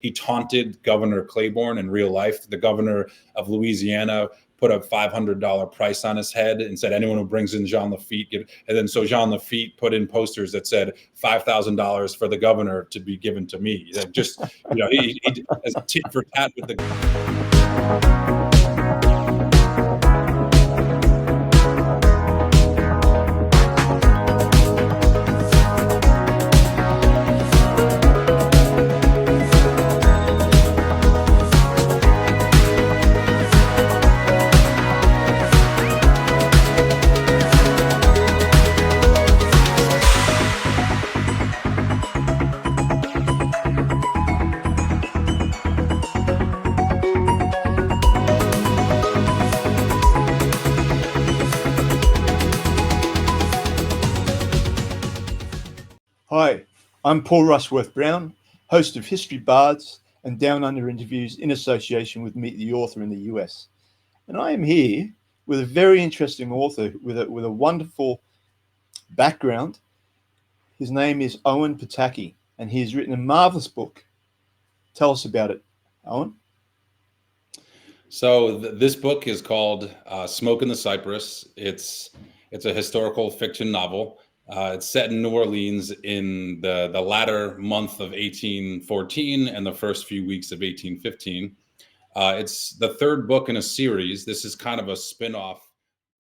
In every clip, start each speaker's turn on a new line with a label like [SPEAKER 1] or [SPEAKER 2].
[SPEAKER 1] He taunted Governor Claiborne in real life. The governor of Louisiana put a $500 price on his head and said, anyone who brings in Jean Lafitte, and then so Jean Lafitte put in posters that said $5,000 for the governor to be given to me. That just, he as a tit for tat with the.
[SPEAKER 2] Hi, I'm Paul Rushworth-Brown, host of History Bards and Down Under interviews in association with Meet the Author in the US. And I am here with a very interesting author with a wonderful background. His name is Owen Pataki, and he has written a marvelous book. Tell us about it, Owen.
[SPEAKER 1] So this book is called Smoke in the Cypress. It's a historical fiction novel. It's set in New Orleans in the latter month of 1814 and the first few weeks of 1815. It's the third book in a series. This is kind of a spin-off.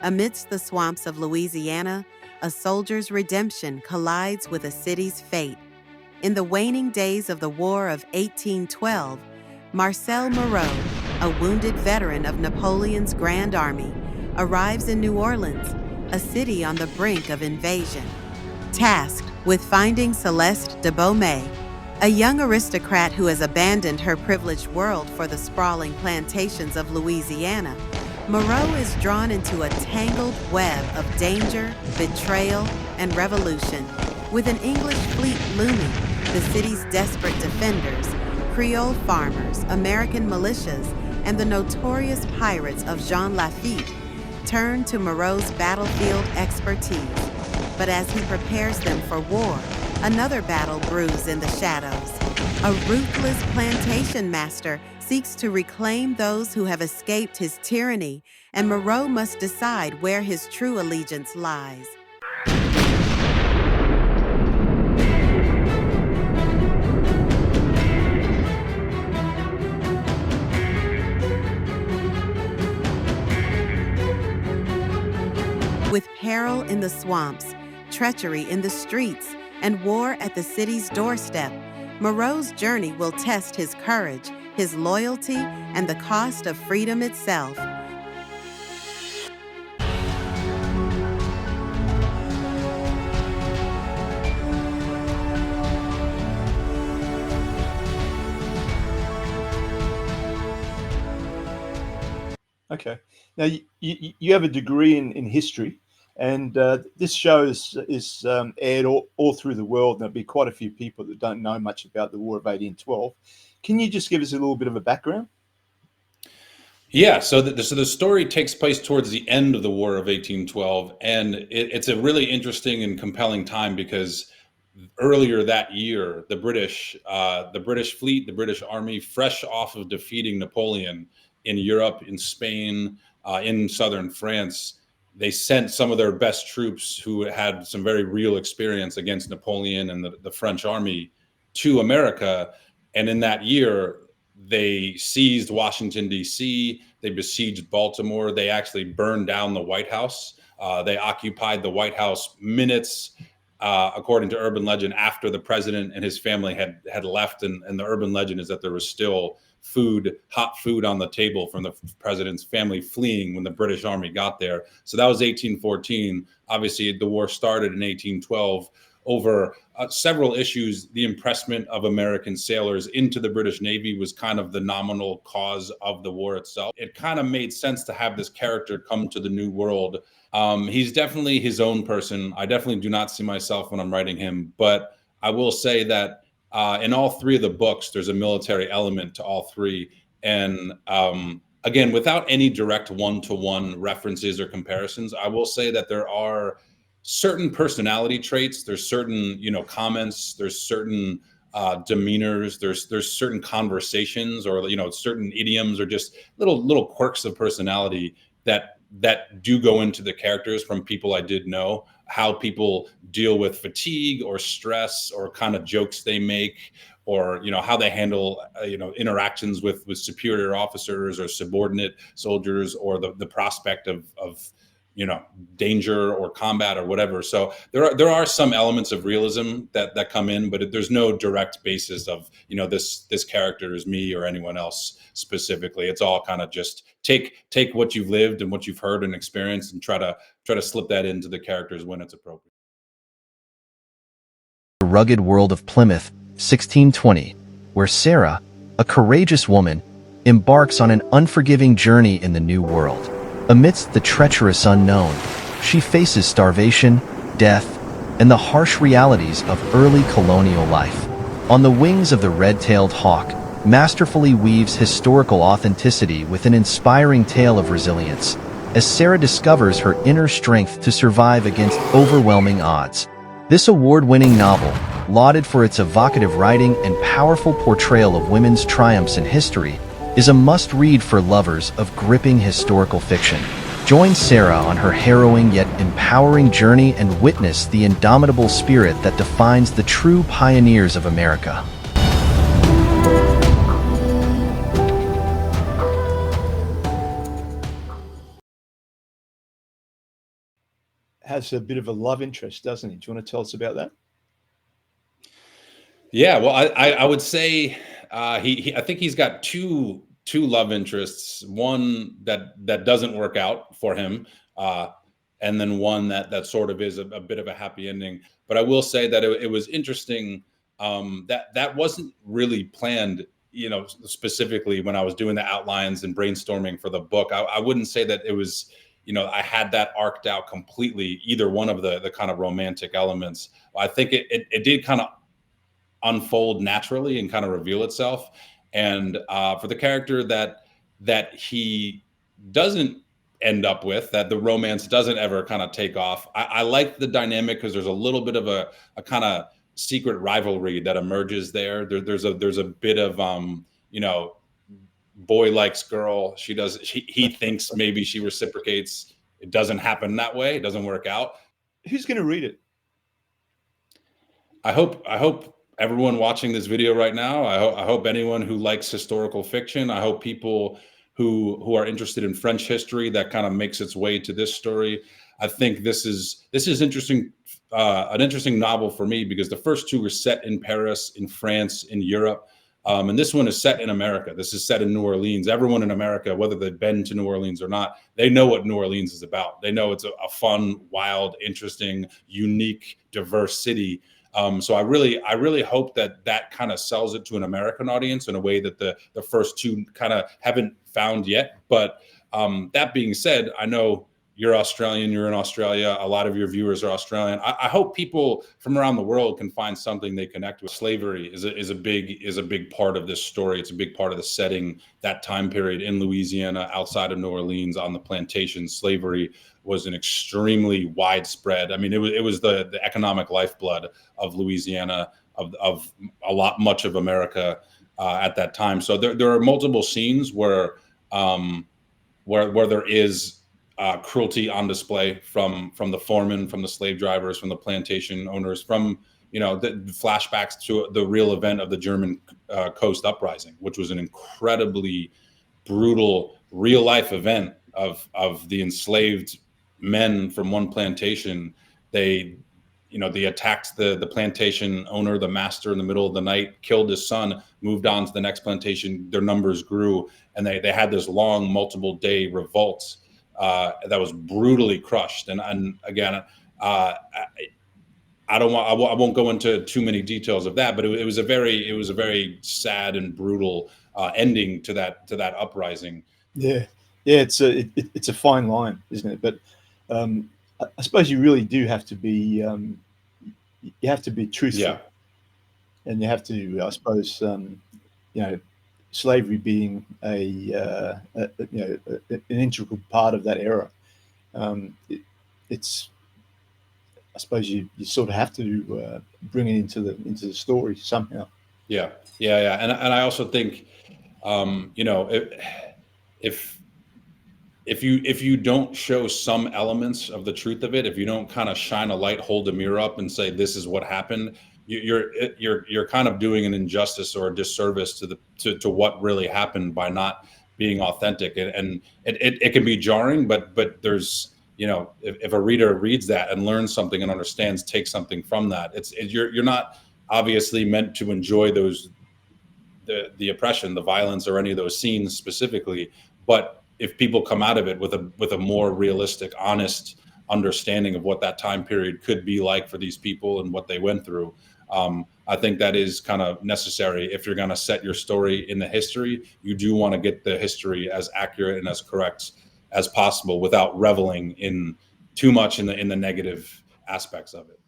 [SPEAKER 3] Amidst the swamps of Louisiana, a soldier's redemption collides with a city's fate. In the waning days of the War of 1812, Marcel Moreau, a wounded veteran of Napoleon's Grand Army, arrives in New Orleans, a city on the brink of invasion. Tasked with finding Celeste de Beaumais, a young aristocrat who has abandoned her privileged world for the sprawling plantations of Louisiana, Moreau is drawn into a tangled web of danger, betrayal, and revolution. With an English fleet looming, the city's desperate defenders, Creole farmers, American militias, and the notorious pirates of Jean Lafitte turn to Moreau's battlefield expertise. But as he prepares them for war, another battle brews in the shadows. A ruthless plantation master seeks to reclaim those who have escaped his tyranny, and Moreau must decide where his true allegiance lies. With peril in the swamps, treachery in the streets, and war at the city's doorstep, Moreau's journey will test his courage, his loyalty, and the cost of freedom itself.
[SPEAKER 2] Okay. Now, you have a degree in history, and this show is aired all through the world. And there'll be quite a few people that don't know much about the War of 1812. Can you just give us a little bit of a background?
[SPEAKER 1] Yeah, so the story takes place towards the end of the War of 1812, and it's a really interesting and compelling time because earlier that year, the British fleet, the British army, fresh off of defeating Napoleon in Europe, in Spain, in southern France, they sent some of their best troops who had some very real experience against Napoleon and the French army to America. And in that year, they seized Washington, D.C., they besieged Baltimore, they actually burned down the White House. They occupied the White House minutes, according to urban legend, after the president and his family had left. And the urban legend is that there was still hot food on the table from the president's family fleeing when the British army got there. So that was 1814. Obviously, the war started in 1812 over several issues. The impressment of American sailors into the British Navy was kind of the nominal cause of the war itself. It kind of made sense to have this character come to the New World. He's definitely his own person. I definitely do not see myself when I'm writing him, but I will say that in all three of the books, there's a military element to all three. And again, without any direct one-to-one references or comparisons, I will say that there are certain personality traits, there's certain, comments, there's certain demeanors. There's certain conversations, or certain idioms, or just little quirks of personality that do go into the characters from people I did know. How people deal with fatigue or stress, or kind of jokes they make, or how they handle interactions with superior officers or subordinate soldiers, or the prospect of danger or combat or whatever. So there are some elements of realism that come in, but there's no direct basis of this character is me or anyone else specifically. It's all kind of just take what you've lived and what you've heard and experienced, and try to slip that into the characters when it's appropriate.
[SPEAKER 4] The rugged world of Plymouth, 1620, where Sarah, a courageous woman, embarks on an unforgiving journey in the New World. Amidst the treacherous unknown, she faces starvation, death, and the harsh realities of early colonial life. On the wings of the red-tailed hawk, masterfully weaves historical authenticity with an inspiring tale of resilience, as Sarah discovers her inner strength to survive against overwhelming odds. This award-winning novel, lauded for its evocative writing and powerful portrayal of women's triumphs in history, is a must-read for lovers of gripping historical fiction. Join Sarah on her harrowing yet empowering journey and witness the indomitable spirit that defines the true pioneers of America.
[SPEAKER 2] Has a bit of a love interest, doesn't he? Do you want to tell us about that?
[SPEAKER 1] Yeah, well, I would say I think he's got two love interests. One that doesn't work out for him, and then one that sort of is a bit of a happy ending. But I will say that it was interesting, that wasn't really planned. Specifically when I was doing the outlines and brainstorming for the book, I wouldn't say that it was. I had that arced out completely. Either one of the kind of romantic elements. I think it did kind of unfold naturally and kind of reveal itself. And for the character that he doesn't end up with, that the romance doesn't ever kind of take off, I like the dynamic, because there's a little bit of a kind of secret rivalry that emerges there. There's a bit of boy likes girl. He thinks maybe she reciprocates. It doesn't happen that way. It doesn't work out.
[SPEAKER 2] Who's going to read it?
[SPEAKER 1] I hope everyone watching this video right now, I hope anyone who likes historical fiction, I hope people who are interested in French history, that kind of makes its way to this story. I think this is interesting, an interesting novel for me, because the first two were set in Paris, in France, in Europe. And this one is set in America. This is set in New Orleans. Everyone in America, whether they've been to New Orleans or not, they know what New Orleans is about. They know it's a fun, wild, interesting, unique, diverse city. So I really hope that kind of sells it to an American audience in a way that the first two kind of haven't found yet. But that being said, I know you're Australian, you're in Australia. A lot of your viewers are Australian. I hope people from around the world can find something they connect with. Slavery is a big part of this story. It's a big part of the setting. That time period in Louisiana, outside of New Orleans, on the plantation, slavery was an extremely widespread. I mean, it was the economic lifeblood of Louisiana, of much of America at that time. So there are multiple scenes where there is cruelty on display from the foremen, from the slave drivers, from the plantation owners, from the flashbacks to the real event of the German Coast Uprising, which was an incredibly brutal real life event of the enslaved men from one plantation. They attacked the plantation owner, the master, in the middle of the night, killed his son, moved on to the next plantation. Their numbers grew, and they had this long, multiple day revolt that was brutally crushed. And again, I won't go into too many details of that, but it was a very sad and brutal ending to that uprising.
[SPEAKER 2] Yeah, it's a fine line, isn't it? But I suppose you really do have to be truthful,
[SPEAKER 1] Yeah.
[SPEAKER 2] and you have to, I suppose, slavery being an integral part of that era. It's, I suppose you sort of have to bring it into the story somehow.
[SPEAKER 1] Yeah, yeah, and I also think, you know, if if you don't show some elements of the truth of it, if you don't kind of shine a light, hold a mirror up, and say this is what happened, you're kind of doing an injustice or a disservice to to what really happened by not being authentic. And it can be jarring, but there's, you know, if a reader reads that and learns something and understands, takes something from that, you're not obviously meant to enjoy those, the oppression, the violence, or any of those scenes specifically. But if people come out of it with a more realistic, honest understanding of what that time period could be like for these people and what they went through, I think that is kind of necessary. If you're going to set your story in the history, you do want to get the history as accurate and as correct as possible without reveling in too much in the negative aspects of it.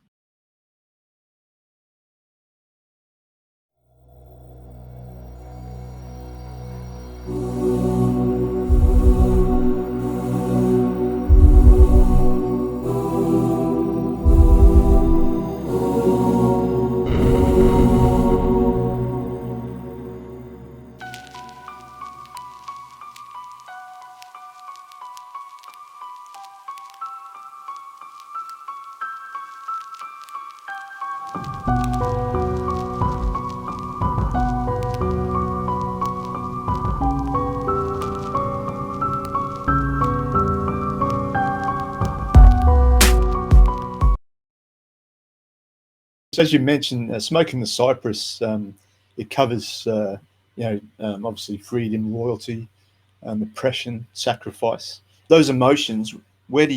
[SPEAKER 2] As you mentioned, Smoking the Cypress, it covers, obviously freedom, loyalty, oppression, sacrifice. Those emotions, where do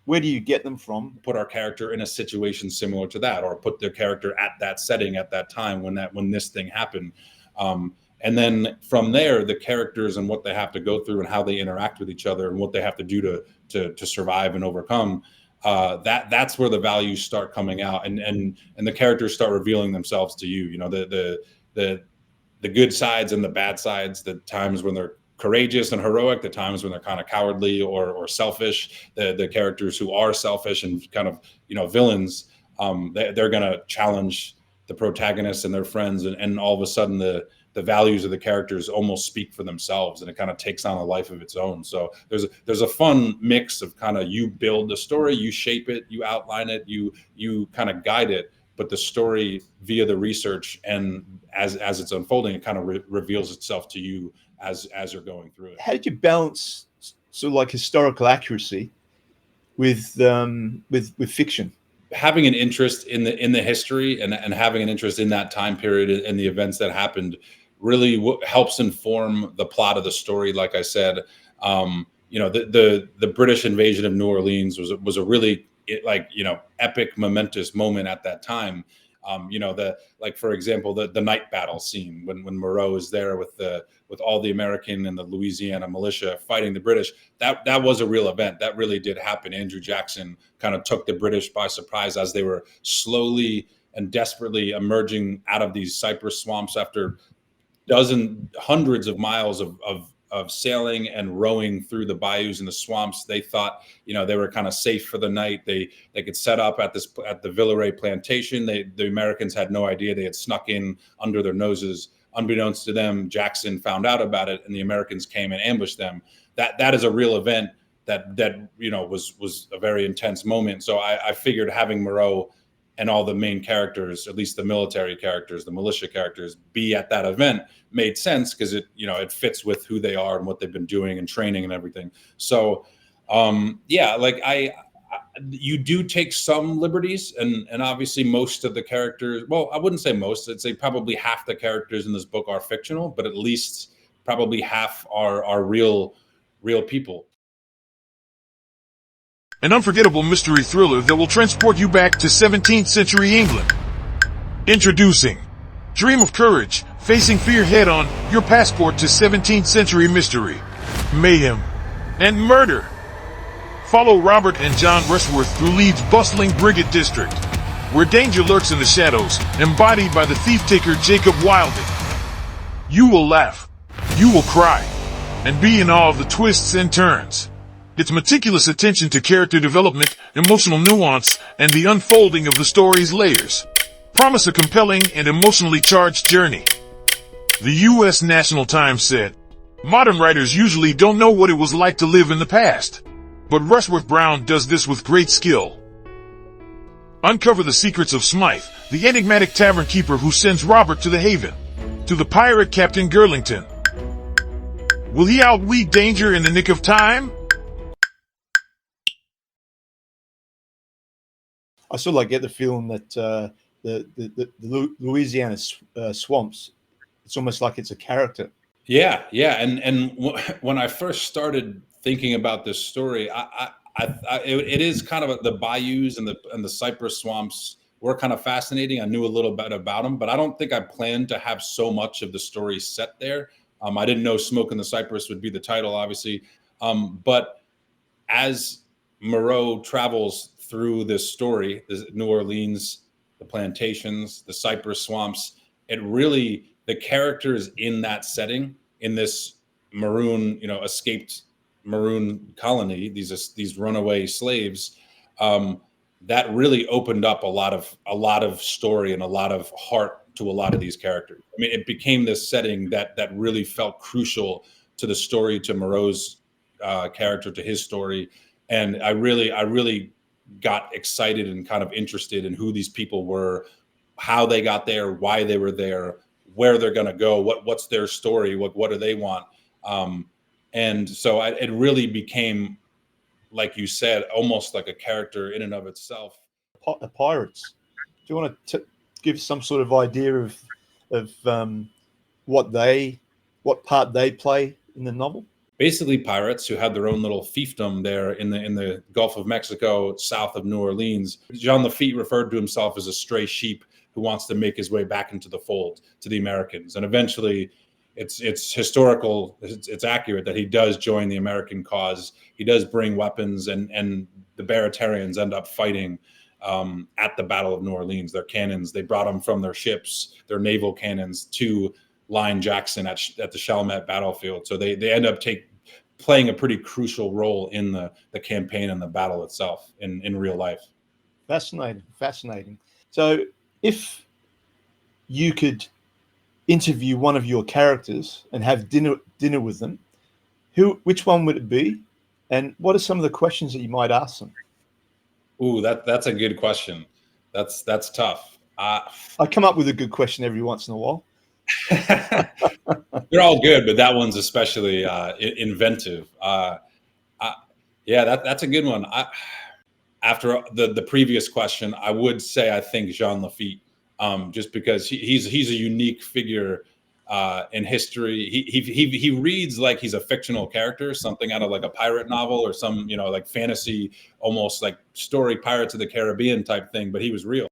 [SPEAKER 2] you get them from?
[SPEAKER 1] Put our character in a situation similar to that, or put their character at that setting at that time when this thing happened. And then from there, the characters and what they have to go through and how they interact with each other and what they have to do to survive and overcome. That's where the values start coming out, and the characters start revealing themselves to you. You know, the good sides and the bad sides, the times when they're courageous and heroic, the times when they're kind of cowardly or selfish, the characters who are selfish and kind of, you know, villains, they're going to challenge the protagonists and their friends, and all of a sudden the values of the characters almost speak for themselves, and it kind of takes on a life of its own. So there's a fun mix of kind of, you build the story, you shape it, you outline it, you kind of guide it, but the story via the research and as it's unfolding, it kind of reveals itself to you as you're going through it.
[SPEAKER 2] How did you balance sort of like historical accuracy with fiction?
[SPEAKER 1] Having an interest in the history and having an interest in that time period and the events that happened really helps inform the plot of the story. Like I said, you know, the British invasion of New Orleans was a really, like, you know, epic, momentous moment at that time. You know, for example, the night battle scene when Moreau is there with all the American and the Louisiana militia fighting the British. That was a real event. That really did happen. Andrew Jackson kind of took the British by surprise as they were slowly and desperately emerging out of these cypress swamps after hundreds of miles of sailing and rowing through the bayous and the swamps. They thought, you know, they were kind of safe for the night. They could set up at the Villeray plantation. The Americans had no idea. They had snuck in under their noses. Unbeknownst to them, Jackson found out about it, and the Americans came and ambushed them. That is a real event that you know was a very intense moment. So I figured having Moreau and all the main characters, at least the military characters, the militia characters, be at that event made sense, because it fits with who they are and what they've been doing and training and everything. So yeah, like you do take some liberties, and obviously most of the characters, well, I wouldn't say most, I'd say probably half the characters in this book are fictional, but at least probably half are real people.
[SPEAKER 5] An unforgettable mystery thriller that will transport you back to 17th century England. Introducing Dream of Courage, facing fear head on, your passport to 17th century mystery, mayhem, and murder. Follow Robert and John Rushworth through Leeds' bustling Brigade District, where danger lurks in the shadows, embodied by the thief-taker Jacob Wilding. You will laugh, you will cry, and be in awe of the twists and turns. Its meticulous attention to character development, emotional nuance, and the unfolding of the story's layers. promise a compelling and emotionally charged journey. The U.S. National Times said, "Modern writers usually don't know what it was like to live in the past, but Rushworth-Brown does this with great skill." Uncover the secrets of Smythe, the enigmatic tavern keeper who sends Robert to the haven. To the pirate Captain Girlington. Will he outwit danger in the nick of time?
[SPEAKER 2] I sort of like get the feeling that the Louisiana swamps, it's almost like it's a character.
[SPEAKER 1] Yeah, yeah, when I first started thinking about this story, it is kind of the bayous and the cypress swamps were kind of fascinating. I knew a little bit about them, but I don't think I planned to have so much of the story set there. I didn't know "Smoke in the Cypress" would be the title, obviously, but as Moreau travels through this story, the New Orleans, the plantations, the cypress swamps, it really, the characters in that setting, in this maroon, escaped maroon colony, these runaway slaves, that really opened up a lot of story and a lot of heart to a lot of these characters. I mean, it became this setting that really felt crucial to the story, to Moreau's character, to his story, and I really got excited and kind of interested in who these people were, how they got there, why they were there, where they're going to go, what's their story, what do they want, and so it really became, like you said, almost like a character in and of itself.
[SPEAKER 2] The pirates. Do you want to give some sort of idea of what part they play in the novel?
[SPEAKER 1] Basically, pirates who had their own little fiefdom there in the Gulf of Mexico, south of New Orleans. Jean Lafitte referred to himself as a stray sheep who wants to make his way back into the fold to the Americans. And eventually, it's historical, it's accurate that he does join the American cause. He does bring weapons, and the Baratarians end up fighting at the Battle of New Orleans. Their cannons, they brought them from their ships, their naval cannons, to Line Jackson at the Chalmette battlefield. So they end up playing a pretty crucial role in the campaign and the battle itself in real life.
[SPEAKER 2] Fascinating. So if you could interview one of your characters and have dinner with them, which one would it be? And what are some of the questions that you might ask them?
[SPEAKER 1] Ooh, that's a good question. That's tough.
[SPEAKER 2] I come up with a good question every once in a while.
[SPEAKER 1] They're all good, but that one's especially inventive. Yeah, that's a good one. After the previous question, I would say I think Jean Lafitte, just because he's a unique figure in history. He reads like he's a fictional character, something out of like a pirate novel or some like fantasy, almost like story, Pirates of the Caribbean type thing, but he was real.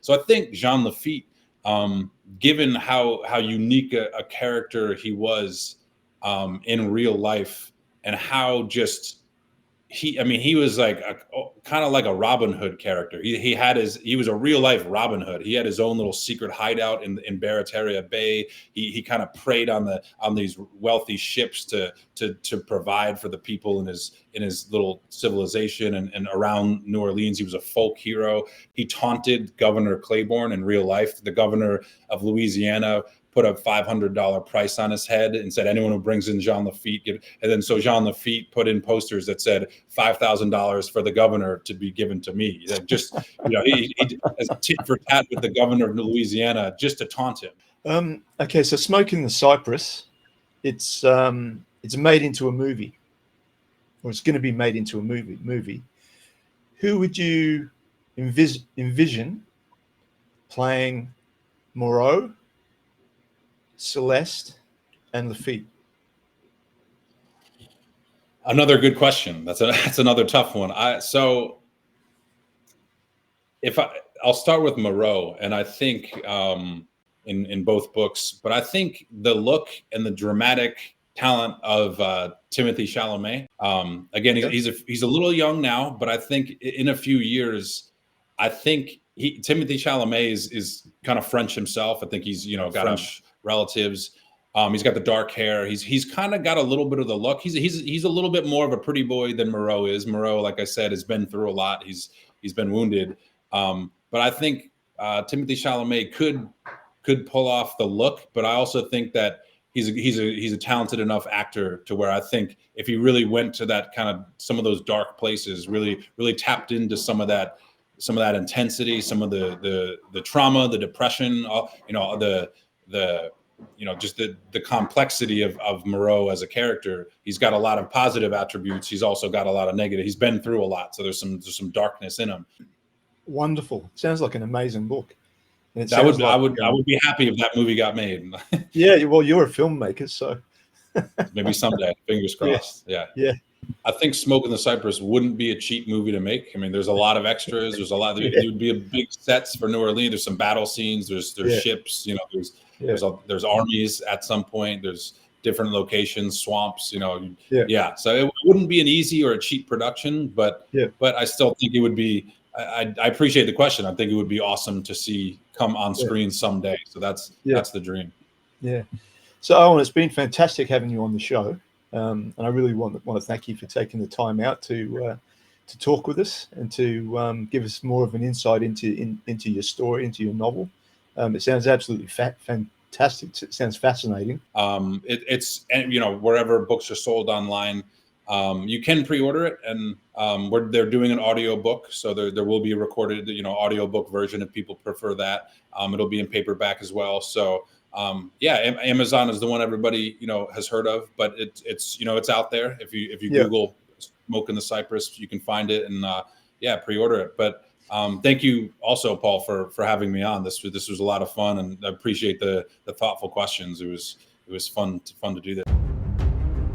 [SPEAKER 1] So I think Jean Lafitte, given how unique a character he was in real life, and how just he was like kind of like a Robin Hood character. He was a real life Robin Hood. He had his own little secret hideout in Barataria Bay. He kind of preyed on these wealthy ships to provide for the people in his little civilization and around New Orleans. He was a folk hero. He taunted Governor Claiborne in real life. The governor of Louisiana put a $500 price on his head and said, anyone who brings in Jean Lafitte, and then so Jean Lafitte put in posters that said $5,000 for the governor to be given to me. Just he as tit for tat with the governor of Louisiana just to taunt him.
[SPEAKER 2] Okay, so "Smoke in the Cypress," it's made into a movie, or it's going to be made into a movie. Who would you envision playing Moreau, Celeste, and Lafitte?
[SPEAKER 1] Another good question. That's another tough one. I'll start with Moreau, and I think in both books, but I think the look and the dramatic talent of Timothy Chalamet. Again, he's a little young now, but I think in a few years, I think Timothy Chalamet is kind of French himself. I think he's got French relatives. He's got the dark hair. He's kind of got a little bit of the look. He's a little bit more of a pretty boy than Moreau is. Moreau, like I said, has been through a lot. He's been wounded. But I think Timothy Chalamet could pull off the look. But I also think that he's a talented enough actor to where I think if he really went to that kind of some of those dark places, really tapped into some of that intensity, some of the trauma, the depression, just the complexity of Moreau as a character. He's got a lot of positive attributes. He's also got a lot of negative. He's been through a lot, so there's some darkness in him.
[SPEAKER 2] Wonderful. Sounds like an amazing book. And
[SPEAKER 1] I would be happy if that movie got made.
[SPEAKER 2] Yeah, well, you're a filmmaker, so
[SPEAKER 1] maybe someday. Fingers crossed. Yeah. I think Smoke in the Cypress wouldn't be a cheap movie to make. I mean, there's a lot of extras. There's a lot. There would be a big sets for New Orleans. There's some battle scenes. There's ships. There's armies at some point. There's different locations, swamps. So it wouldn't be an easy or a cheap production, but I still think it would be. I appreciate the question. I think it would be awesome to see come on screen someday. So that's the dream.
[SPEAKER 2] Yeah. So Owen, it's been fantastic having you on the show, and I really want to thank you for taking the time out to talk with us and to give us more of an insight into your story, into your novel. It sounds absolutely fantastic. It sounds fascinating.
[SPEAKER 1] It's wherever books are sold online. You can pre-order it, and they're doing an audio book, so there will be a recorded audio book version if people prefer that. It'll be in paperback as well. So Amazon is the one everybody has heard of, but it's out there. If you Google Smoke in the Cypress, you can find it, and pre-order it. But thank you also, Paul, for having me on. This was a lot of fun, and I appreciate the thoughtful questions. It was fun to do this.